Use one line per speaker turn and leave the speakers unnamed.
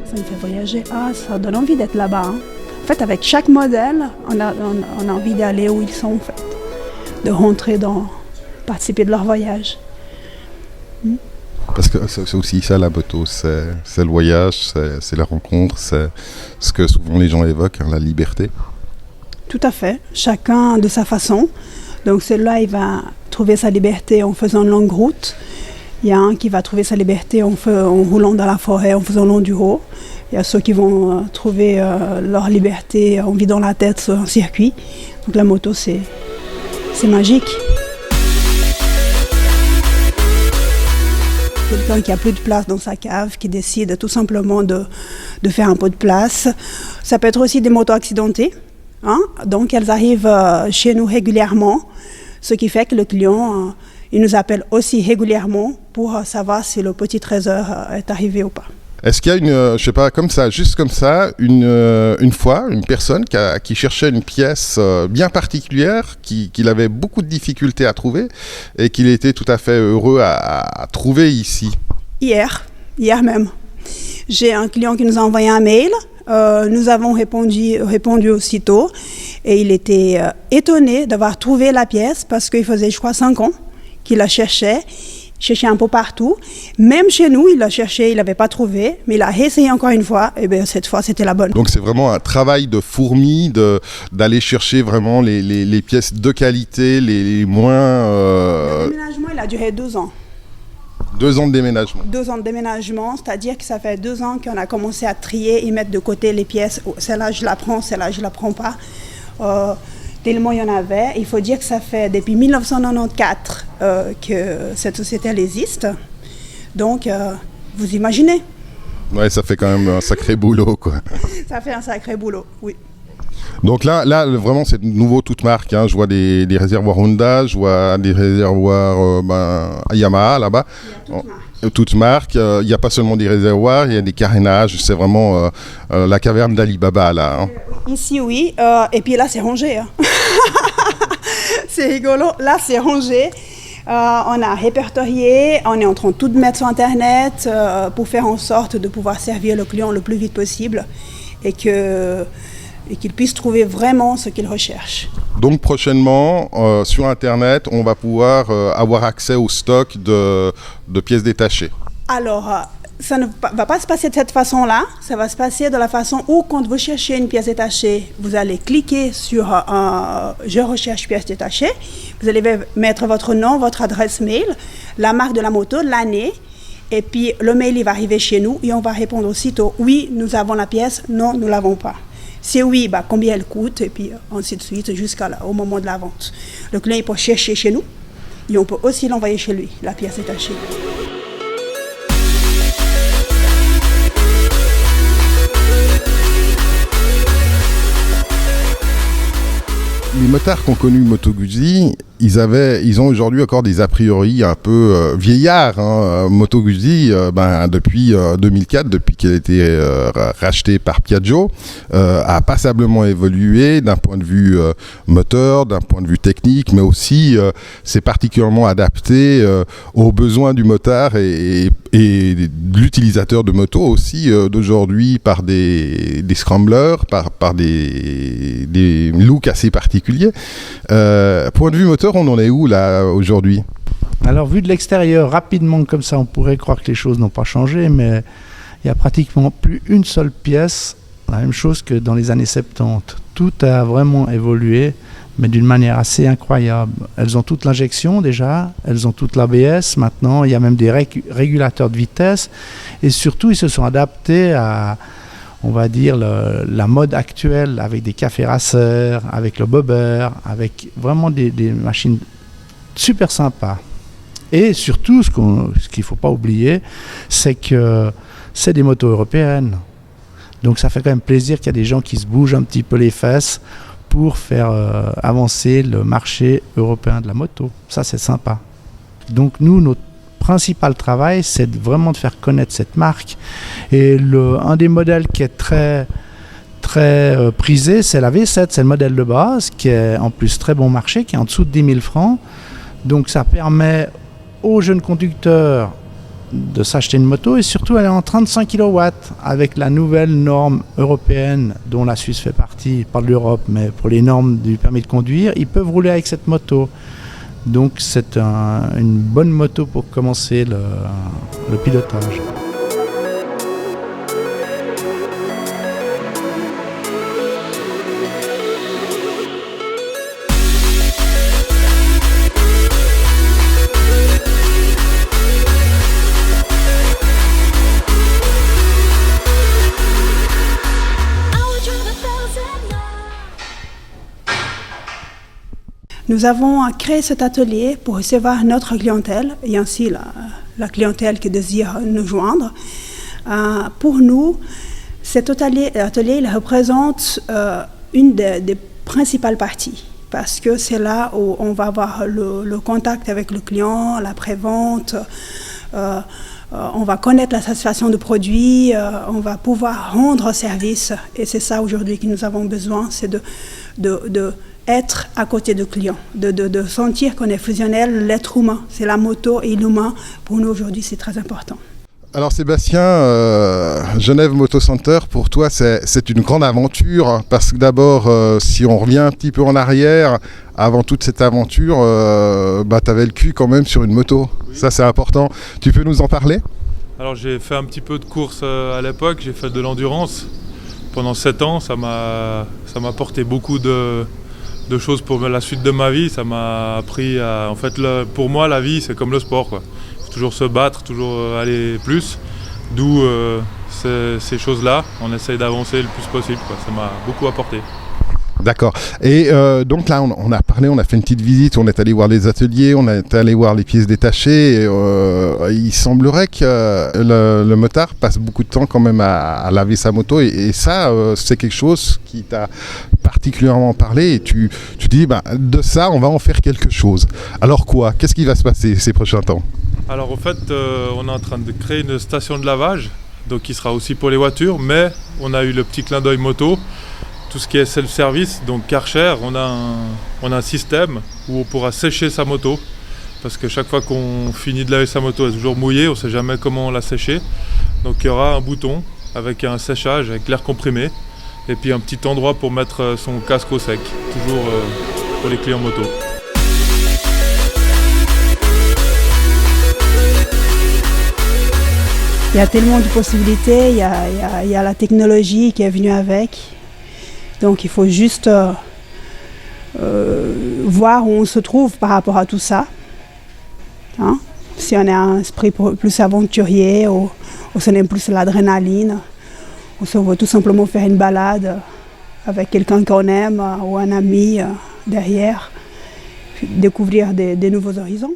Ça me fait voyager. Ah, ça donne envie d'être là-bas. Hein. En fait, avec chaque modèle, on a envie d'aller où ils sont, en fait. De rentrer participer de leur voyage.
Parce que c'est aussi ça la moto, c'est le voyage, c'est la rencontre, c'est ce que souvent les gens évoquent, hein, la liberté.
Tout à fait, chacun de sa façon. Donc celui-là, il va trouver sa liberté en faisant une longue route. Il y a un qui va trouver sa liberté en roulant dans la forêt, en faisant l'enduro. Il y a ceux qui vont trouver leur liberté en vidant la tête sur un circuit. Donc la moto, c'est magique. Quelqu'un qui a plus de place dans sa cave, qui décide tout simplement de faire un peu de place. Ça peut être aussi des motos accidentées. Hein? Donc elles arrivent chez nous régulièrement, ce qui fait que le client il nous appelle aussi régulièrement pour savoir si le petit trésor est arrivé ou pas.
Est-ce qu'il y a une, je sais pas, comme ça, juste comme ça, une fois, une personne qui cherchait une pièce bien particulière, qu'il avait beaucoup de difficultés à trouver et qu'il était tout à fait heureux à trouver ici?
Hier même. J'ai un client qui nous a envoyé un mail. Nous avons répondu aussitôt et il était étonné d'avoir trouvé la pièce parce qu'il faisait, je crois, 5 ans qu'il la cherchait un peu partout. Même chez nous, il l'a cherché, il n'avait pas trouvé, mais il a réessayé encore une fois, et bien cette fois, c'était la bonne.
Donc c'est vraiment un travail de fourmi, d'aller chercher vraiment les pièces de qualité, les moins...
Le déménagement, il a duré 2 ans.
2 ans de déménagement.
2 ans de déménagement, c'est-à-dire que ça fait 2 ans qu'on a commencé à trier et mettre de côté les pièces. Celle-là, je la prends, celle-là, je ne la prends pas. Tellement il y en avait. Il faut dire que ça fait depuis 1994 que cette société elle existe. Donc, vous imaginez.
Ouais, ça fait quand même un sacré boulot, quoi.
Ça fait un sacré boulot, oui.
Donc là, vraiment, c'est nouveau toute marque. Hein. Je vois des réservoirs Honda, je vois des réservoirs Yamaha là-bas. Toute marque. Il n'y a pas seulement des réservoirs, il y a des carénages. C'est vraiment la caverne d'Alibaba là. Hein.
Ici, oui. Et puis là, c'est rangé. Hein. C'est rigolo. Là, c'est rangé. On a répertorié. On est en train de tout mettre sur Internet pour faire en sorte de pouvoir servir le client le plus vite possible et qu'il puisse trouver vraiment ce qu'il recherche.
Donc prochainement, sur Internet, on va pouvoir avoir accès au stock de pièces détachées.
Alors, ça ne va pas se passer de cette façon-là. Ça va se passer de la façon où, quand vous cherchez une pièce détachée, vous allez cliquer sur « Je recherche pièce détachée ». Vous allez mettre votre nom, votre adresse mail, la marque de la moto, l'année. Et puis, le mail il va arriver chez nous et on va répondre aussitôt « Oui, nous avons la pièce. Non, nous ne l'avons pas ». Si oui, combien elle coûte, et puis ainsi de suite jusqu'au moment de la vente. Le client il peut chercher chez nous et on peut aussi l'envoyer chez lui, la pièce détachée.
Les motards qui ont connu Moto Guzzi, ils ont aujourd'hui encore des a priori un peu vieillards. Hein. Moto Guzzi, depuis 2004, depuis qu'elle a été rachetée par Piaggio, a passablement évolué d'un point de vue moteur, d'un point de vue technique, mais aussi c'est particulièrement adapté aux besoins du motard et de l'utilisateur de moto aussi d'aujourd'hui par des scramblers, par des looks assez particuliers. Point de vue moteur, on en est où là aujourd'hui ?
Alors vu de l'extérieur, rapidement comme ça, on pourrait croire que les choses n'ont pas changé, mais il n'y a pratiquement plus une seule pièce, la même chose que dans les années 70. Tout a vraiment évolué, mais d'une manière assez incroyable. Elles ont toute l'injection déjà, elles ont toute l'ABS maintenant, il y a même des régulateurs de vitesse, et surtout ils se sont adaptés à, on va dire, la mode actuelle, avec des cafés racers, avec le bobber, avec vraiment des machines super sympas. Et surtout, ce qu'il ne faut pas oublier, c'est que c'est des motos européennes. Donc ça fait quand même plaisir qu'il y a des gens qui se bougent un petit peu les fesses pour faire avancer le marché européen de la moto. Ça, c'est sympa. Donc nous, notre principal travail, c'est vraiment de faire connaître cette marque. Et un des modèles qui est très, très prisé, c'est la V7. C'est le modèle de base, qui est en plus très bon marché, qui est en dessous de 10 000 francs. Donc ça permet aux jeunes conducteurs de s'acheter une moto, et surtout elle est en 35 kW avec la nouvelle norme européenne dont la Suisse fait partie, pas de l'Europe, mais pour les normes du permis de conduire, ils peuvent rouler avec cette moto. Donc c'est une bonne moto pour commencer le pilotage.
Nous avons créé cet atelier pour recevoir notre clientèle et ainsi la clientèle qui désire nous joindre. Pour nous, cet atelier il représente une des principales parties parce que c'est là où on va avoir le contact avec le client, la prévente, on va connaître la satisfaction du produit, on va pouvoir rendre service et c'est ça aujourd'hui que nous avons besoin, c'est de être à côté du client, de sentir qu'on est fusionnel, l'être humain, c'est la moto et l'humain. Pour nous aujourd'hui, c'est très important.
Alors Sébastien, Genève Moto Center, pour toi, c'est une grande aventure parce que d'abord, si on revient un petit peu en arrière, avant toute cette aventure, tu avais le cul quand même sur une moto. Oui. Ça, c'est important. Tu peux nous en parler ?
Alors j'ai fait un petit peu de course à l'époque, j'ai fait de l'endurance. Pendant 7 ans, ça m'a apporté beaucoup de choses pour la suite de ma vie. Ça m'a appris à... En fait, pour moi, la vie, c'est comme le sport, quoi. Il faut toujours se battre, toujours aller plus. D'où ces choses-là. On essaye d'avancer le plus possible, quoi. Ça m'a beaucoup apporté.
D'accord. Et donc là, on a parlé, on a fait une petite visite, on est allé voir les ateliers, on est allé voir les pièces détachées. Et, il semblerait que le motard passe beaucoup de temps quand même à laver sa moto. Et ça, c'est quelque chose qui t'a particulièrement parlé. Et tu dis, de ça, on va en faire quelque chose. Alors quoi ? Qu'est-ce qui va se passer ces prochains temps ?
Alors en fait, on est en train de créer une station de lavage, donc qui sera aussi pour les voitures. Mais on a eu le petit clin d'œil moto. Tout ce qui est self-service, donc Karcher, on a un système où on pourra sécher sa moto. Parce que chaque fois qu'on finit de laver sa moto, elle est toujours mouillée, on ne sait jamais comment la sécher. Donc il y aura un bouton avec un séchage, avec l'air comprimé. Et puis un petit endroit pour mettre son casque au sec, toujours pour les clients moto.
Il y a tellement de possibilités, il y a la technologie qui est venue avec. Donc il faut juste voir où on se trouve par rapport à tout ça. Hein? Si on a un esprit plus aventurier ou si on aime plus l'adrénaline, ou si on veut tout simplement faire une balade avec quelqu'un qu'on aime ou un ami derrière, découvrir des nouveaux horizons.